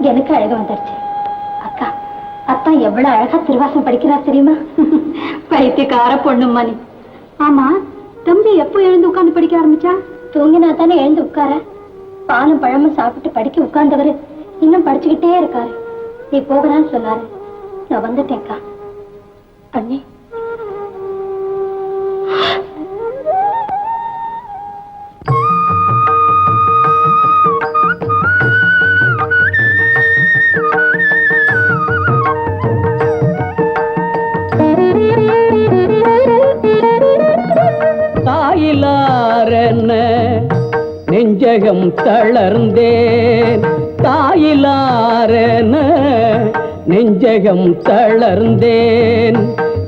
எனக்கு அழகு வந்துருச்சு. அக்கா, அத்தா எவ்வளவு அழகா திருவாசம் படிக்கிறார் தெரியுமா? பைத்தியக்கார பொண்ணும்மா நீ. ஆமா, தம்பி எப்போ எழுந்து உட்கார்ந்து படிக்க ஆரம்பிச்சா? தூங்கினா தானே எழுந்து உட்கார. பாலும் பழமும் சாப்பிட்டு படிக்க உட்கார்ந்தவரு இன்னும் படிச்சுக்கிட்டே இருக்காரு. நீ போகிறான்னு சொன்னாரு, நான் வந்துட்டேன்க்கா. அண்ணி, தாயிலாரென்ன நெஞ்சகம் தளர்ந்தேன், தாயிலாரென்ன நெஞ்சகம் தளர்ந்தேன்.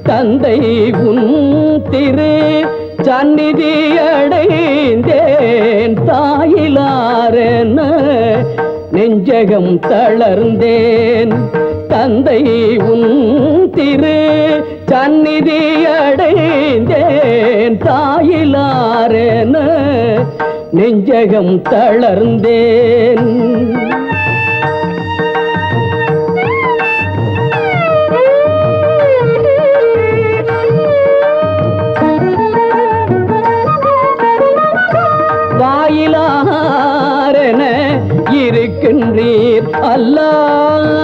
தந்தை உன் திரு சந்நிதி அடைந்தேன், தாயிலாரென்ன நெஞ்சகம் தளர்ந்தேன். தந்தை உன் திரு சந்நிதி அடைந்தேன், தாயிலாரென நெஞ்சகம் தளர்ந்தேன். வாயிலாரென இருக்கின்றீர் அல்லால்,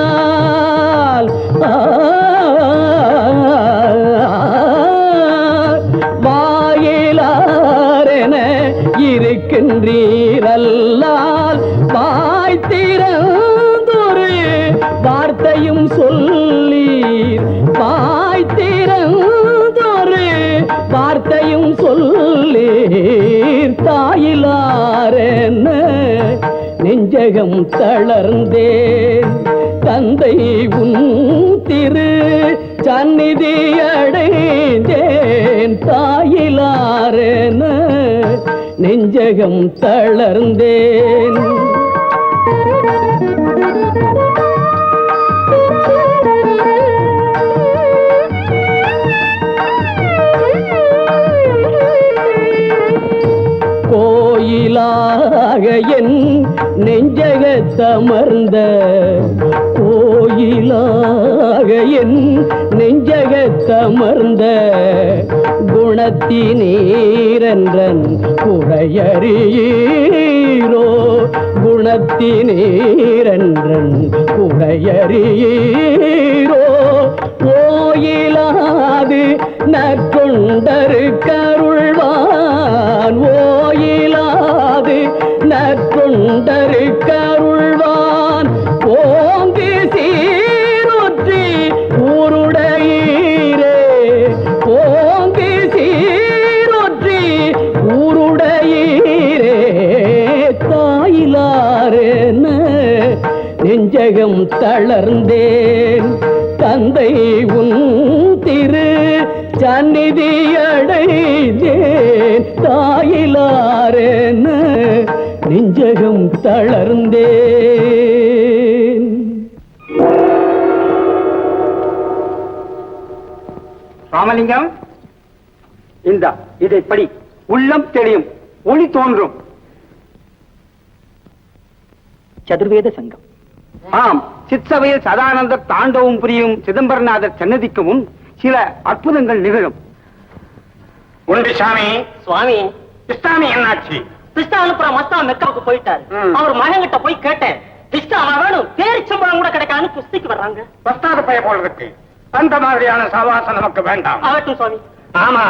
வாயிலாரென இருக்கின்றீர் அல்லால், வாய் திறந்தொரு வார்த்தையும் சொல்லீர், வாய் திறந்தொரு வார்த்தையும் சொல்லீர். தாயிலாரென நெஞ்சகம் தளர்ந்தேன், தந்தை உன் திரு சந்நிதி அடைந்தேன், தாயிலாரென நெஞ்சகம் தளர்ந்தேன். கோயிலாக என் நெஞ்சகத்தமர்ந்த, கோயிலாக என் நெஞ்சகத்தமர்ந்த குணத்தினீரன்றன் குறையறியீரோ, குணத்தினீரன்றன் குறையறியீரோ. ஓயிலாது நற்கொண்டரு கருள்வான், ஓயிலாது நற்கொண்டரு கருள்வான். ஓங்கி சீருற்றி ஊருடையீரே, ஓங்கி சீருற்றி ஊருடையீரே. தாயிலாரென நெஞ்சகம் தளர்ந்தேன், தந்தை உன் திரு சந்நிதி அடைந்தேன், தாயிலாரென நெஞ்சகம் தளர்ந்தேன். ராமலிங்கம், இந்தா இதை படி, உள்ளம் தெளியும், ஒளி தோன்றும். சதுர்வேத சங்கம். ஆம், சிற்சபையில் சதானந்தர் தாண்டவம் புரியும் சிதம்பரநாதர் சன்னதிக்கு முன் சில அற்புதங்கள் நிகழும். உண்டு சாமி. சுவாமி, கிருஷ்ணாமி என்னாச்சு? கிருஷ்ணா அனுப்புற மஸ்தா மெக்காவுக்கு போயிட்டாரு. அவர் மகன்கிட்ட போய் கேட்டேன், கிருஷ்ணா வேணும், பேரிச்சம்பழம் கூட கிடைக்கான்னு குஸ்திக்கு வர்றாங்க. பஸ்தாத பய போல் இருக்கு. அந்த மாதிரியான சவாசம் நமக்கு வேண்டாம். ஆகட்டும் சுவாமி. ஆமா,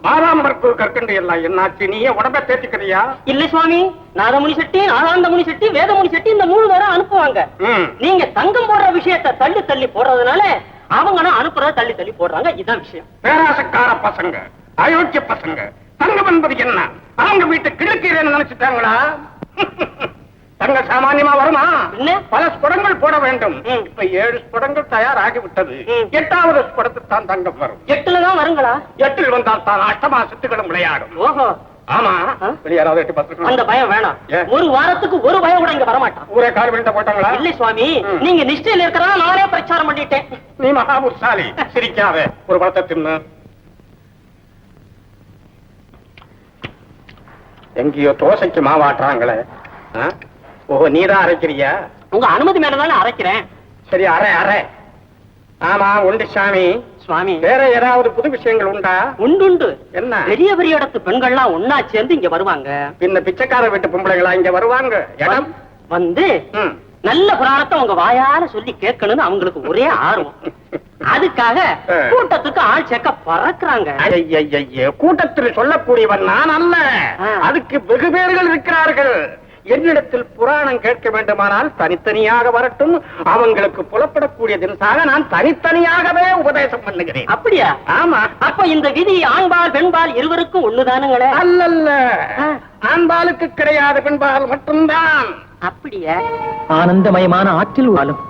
மாதாம்பரப்பு கற்கண்டு எல்லாம் என்னாச்சு? நீயே உடம்ப தேத்திக்கிறியா? இல்ல சுவாமி, நாதமுனி செட்டி, நாதாந்தமுனி செட்டி, வேதமுனி செட்டி இந்த 3 பேரும் அனுப்புவாங்க. நீங்க தங்கம் போடுற விஷயத்தை தள்ளி தள்ளி போடுறதுனால அவங்க அனுப்புறத தள்ளி தள்ளி போடுறாங்க. இதுதான் விஷயம். பேராசக்கார பசங்க, அயோக்கிய பசங்க. தங்கம் என்பது என்ன? அவங்க வீட்டு கிழக்கீரன்னு நினைச்சுட்டாங்களா? தங்க சாமானியமா வருமா? பல ஸ்புடங்கள் போட வேண்டும். இப்ப 7 ஸ்புடங்கள் தயாராகிவிட்டது. 8வது ஸ்புடத்தில் தான் தங்கம் வரும். 8ல தான் வருங்களா? 8ல் வந்தால் தான் அஷ்டமா சித்துகளும் விளையாடும். ஓஹோ, ஆமா. வெளியாராவது 8 அந்த பயம் வேணாம். ஒரு வாரத்துக்கு ஒரு பயம் கூட இங்க வரமாட்டான். ஊரே கால் விழுந்த போட்டாங்களா? இல்ல சுவாமி, நீங்க நிஷ்டையில இருக்கிறதா நானே பிரச்சாரம் பண்ணிட்டேன். நீ மகாபுருஷாலி, சிரிக்காத. ஒரு பழத்தை தின்னு. எங்கேயோ தோசைக்கு மாவாட்டுறாங்களே. ஓஹோ, நீதான் அரைக்கிறியா? உங்க அனுமதி மேலதானே அரைக்கிறேன். சரி, அரை அரை. ஆமா, உண்டு சாமி. சுவாமி, வேற ஏதாவது புது விஷயங்கள் உண்டா? உண்டு. என்ன? பெரிய பெரிய இடத்து பெண்கள்லாம் ஒன்னா சேர்ந்து இங்க வருவாங்க. பின்ன பிச்சைக்கார வீட்டு பொம்பளைகளா இங்க வருவாங்க? இடம் வந்து நல்ல புராணத்தை உங்க வாயால சொல்லி கேட்கணும்னு அவங்களுக்கு ஒரே ஆர்வம். அதுக்காக கூட்டத்துக்கு ஆள் சேர்க்க பறக்குறாங்க. கூட்டத்தில் சொல்லக்கூடியவன் நான் அல்ல, அதுக்கு வெகு பேர்கள் இருக்கிறார்கள். என்னிடத்தில் புராணம் கேட்க வேண்டுமானால் தனித்தனியாக வரட்டும், அவங்களுக்கு புலப்படக்கூடிய தினசாக நான் தனித்தனியாகவே உபதேசம் பண்ணுகிறேன். அப்படியா? ஆமா. அப்ப இந்த விதி ஆண்பால் பெண்பால் இருவருக்கும் ஒண்ணுதானுங்களே? அல்லல்ல, ஆண்பாலுக்கு கிடையாது, பெண்பால் மட்டும்தான். அப்படியா? ஆனந்தமயமான ஆற்றில் ஒரு காலம்,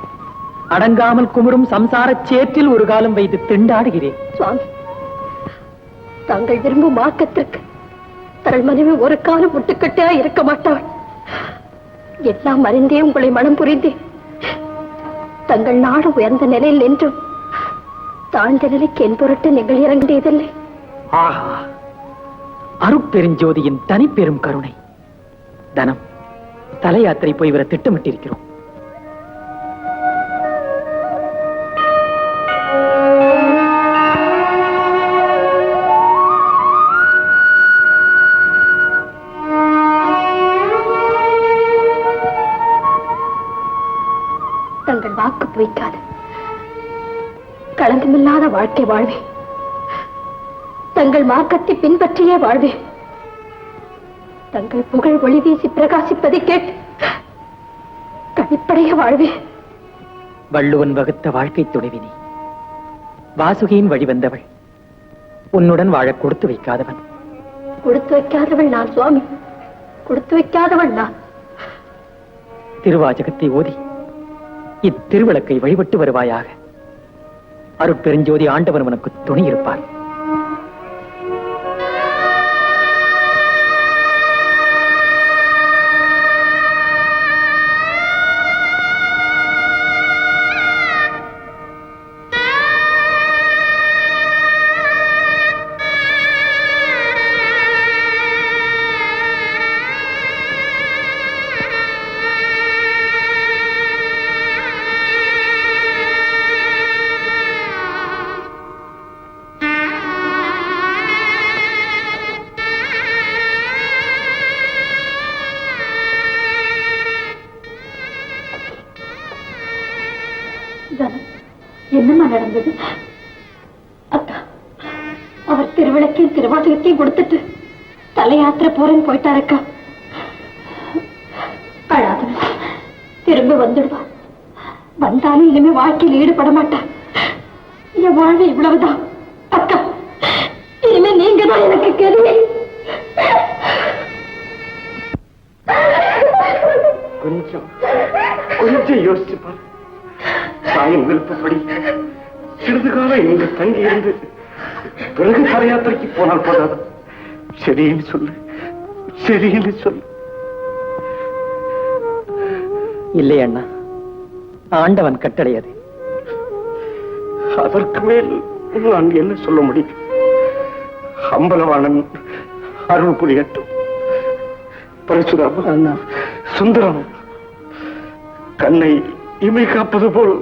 அடங்காமல் குமுறும் சம்சாரச் சேற்றில் ஒரு காலம் வைத்து திண்டாடுகிறேன். சுவாமி, தாங்கள் விரும்பும் மார்க்கத்திற்கு தங்கள் மனைவி ஒரு காலம் முட்டுக்கட்டா இருக்க மாட்டாள். எல்லாம் அறிந்தே உங்களை மனம் புரிந்தேன். தங்கள் நாடு உயர்ந்த நிலையில் நின்றும் தாழ்ந்த நிலைக்கு என் பொருட்டு நீங்கள் இறங்கியதில்லை. ஆஹா, அருட்பெருஞ்சோதியின் தனிப்பெரும் கருணை. தனம் தல யாத்திரை போய் வர திட்டமிட்டிருக்கிறோம். தங்கள் வாக்கு பொய்க்காது களங்கமில்லாத வாழ்க்கை வாழ்வேன். தங்கள் மார்க்கத்தை பின்பற்றியே வாழ்வேன். தங்கள் புகழ் ஒளி வீசி பிரகாசிப்பதை கேட்டு கழிப்படைய வாழ்வேன். வள்ளுவன் வகுத்த வாழ்க்கை துணைவினி, வாசுகியின் வழிவந்தவள், உன்னுடன் வாழ கொடுத்து வைக்காதவன். கொடுத்து வைக்காதவள் நான் சுவாமி, கொடுத்து வைக்காதவள் நான். திருவாசகத்தை ஓதி இத்திருவிளக்கை வழிபட்டு வருவாயாக. அருட்பெருஞ்சோதி ஆண்டவன் உனக்கு துணை இருப்பார். என்னமா நடந்தது? அக்கா, அவர் திருவிளக்கையும் திருவாசகத்தையும் கொடுத்துட்டு தலை யாத்திரை போறேன்னு போயிட்டாரக்கா. அழாத, திரும்ப வந்துடுவா. வந்தாலும் இனிமே வாழ்க்கையில் ஈடுபட மாட்டா. என் வாழ்வு இவ்வளவுதான் அக்கா. இனிமே நீங்க தான் எனக்கு கருவி. கொஞ்சம் யோசிச்சு பாரு. தாயின் விருப்பப்படி சிறிது காலம் இங்கு தங்கி இருந்து பிறகு தல யாத்திரைக்கு போனால் போதாது. சரின்னு சொல்லு, சரின்னு சொல்லு. இல்லை அண்ணா, ஆண்டவன் கட்டளை அது. அதற்கு மேல் நான் என்ன சொல்ல முடியும்? அம்பலவாணன் அருள் புரியட்டும். பரசுராம, சுந்தரம் கண்ணை இமை காப்பது போல்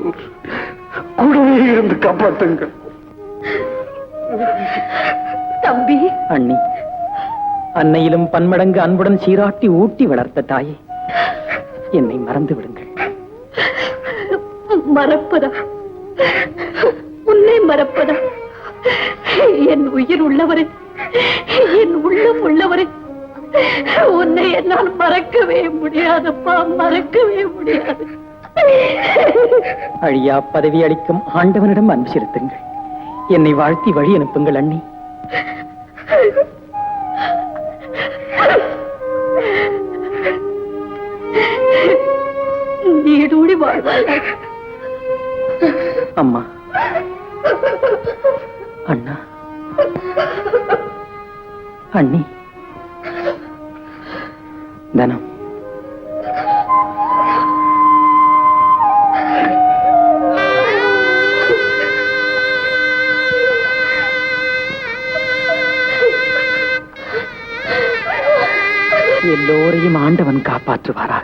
கூடவே இருந்து காப்பாற்றுங்கள். தம்பி. அண்ணி, அன்னையிலும் பன்மடங்கு அன்புடன் சீராட்டி ஊட்டி வளர்த்த தாயே, என்னை மறந்து விடுங்கள். மறப்பதா? உன்னை மறப்பதா? என் உயிர் உள்ளவரை, என் உள்ளம் உள்ளவரை உன்னை என்னால் மறக்கவே முடியாதப்பா, மறக்கவே முடியாது. அழியா பதவி அளிக்கும் ஆண்டவனிடம் அன்பு செலுத்துங்கள். என்னை வாழ்த்தி வழி அனுப்புங்கள் அண்ணி. நீடூடி வாழ்வாய். அம்மா, அண்ணா, அண்ணி, தனம். எல்லோரையும் ஆண்டவன் காப்பாற்றுவாரா?